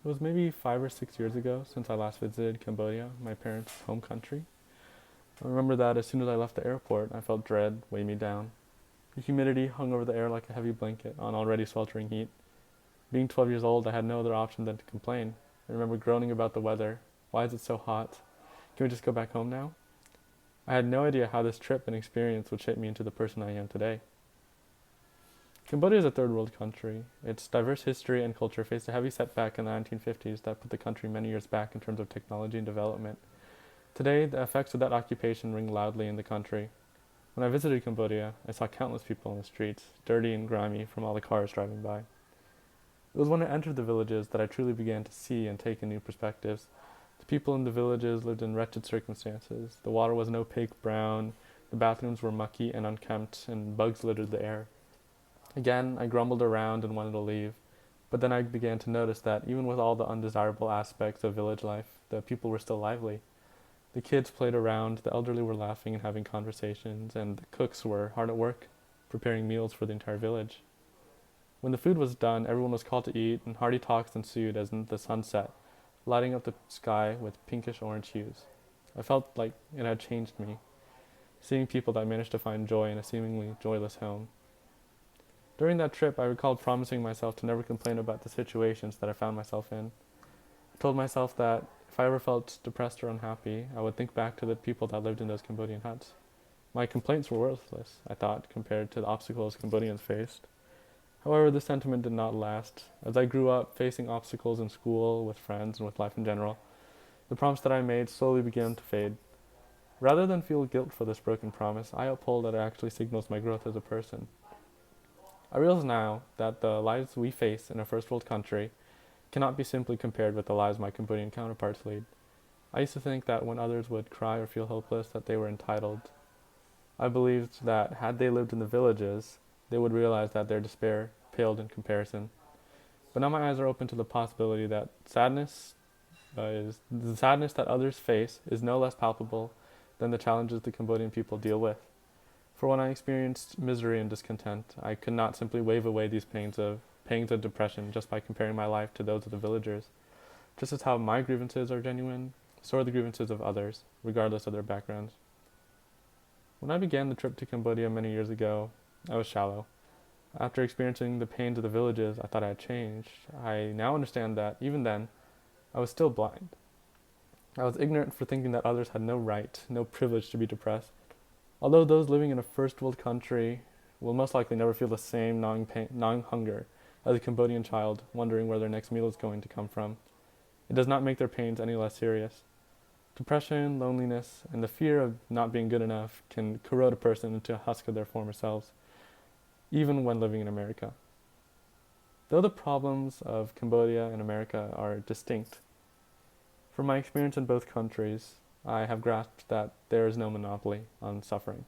It was maybe 5 or 6 years ago since I last visited Cambodia, my parents' home country. I remember that as soon as I left the airport, I felt dread weigh me down. The humidity hung over the air like a heavy blanket on already sweltering heat. Being 12 years old, I had no other option than to complain. I remember groaning about the weather. Why is it so hot? Can we just go back home now? I had no idea how this trip and experience would shape me into the person I am today. Cambodia is a third world country. Its diverse history and culture faced a heavy setback in the 1950s that put the country many years back in terms of technology and development. Today, the effects of that occupation ring loudly in the country. When I visited Cambodia, I saw countless people in the streets, dirty and grimy from all the cars driving by. It was when I entered the villages that I truly began to see and take in new perspectives. The people in the villages lived in wretched circumstances. The water was an opaque brown, the bathrooms were mucky and unkempt, and bugs littered the air. Again, I grumbled around and wanted to leave, but then I began to notice that even with all the undesirable aspects of village life, the people were still lively. The kids played around, the elderly were laughing and having conversations, and the cooks were hard at work, preparing meals for the entire village. When the food was done, everyone was called to eat, and hearty talks ensued as the sun set, lighting up the sky with pinkish orange hues. I felt like it had changed me, seeing people that managed to find joy in a seemingly joyless home. During that trip, I recalled promising myself to never complain about the situations that I found myself in. I told myself that if I ever felt depressed or unhappy, I would think back to the people that lived in those Cambodian huts. My complaints were worthless, I thought, compared to the obstacles Cambodians faced. However, this sentiment did not last. As I grew up, facing obstacles in school, with friends, and with life in general, the promise that I made slowly began to fade. Rather than feel guilt for this broken promise, I uphold that it actually signals my growth as a person. I realize now that the lives we face in a first world country cannot be simply compared with the lives my Cambodian counterparts lead. I used to think that when others would cry or feel hopeless that they were entitled. I believed that had they lived in the villages, they would realize that their despair paled in comparison. But now my eyes are open to the possibility that the sadness that others face is no less palpable than the challenges the Cambodian people deal with. For when I experienced misery and discontent, I could not simply wave away these pangs of depression just by comparing my life to those of the villagers. Just as how my grievances are genuine, so are the grievances of others, regardless of their backgrounds. When I began the trip to Cambodia many years ago, I was shallow. After experiencing the pains of the villages, I thought I had changed. I now understand that, even then, I was still blind. I was ignorant for thinking that others had no right, no privilege to be depressed. Although those living in a first world country will most likely never feel the same gnawing hunger as a Cambodian child wondering where their next meal is going to come from, it does not make their pains any less serious. Depression, loneliness, and the fear of not being good enough can corrode a person into a husk of their former selves, even when living in America. Though the problems of Cambodia and America are distinct, from my experience in both countries, I have grasped that there is no monopoly on suffering.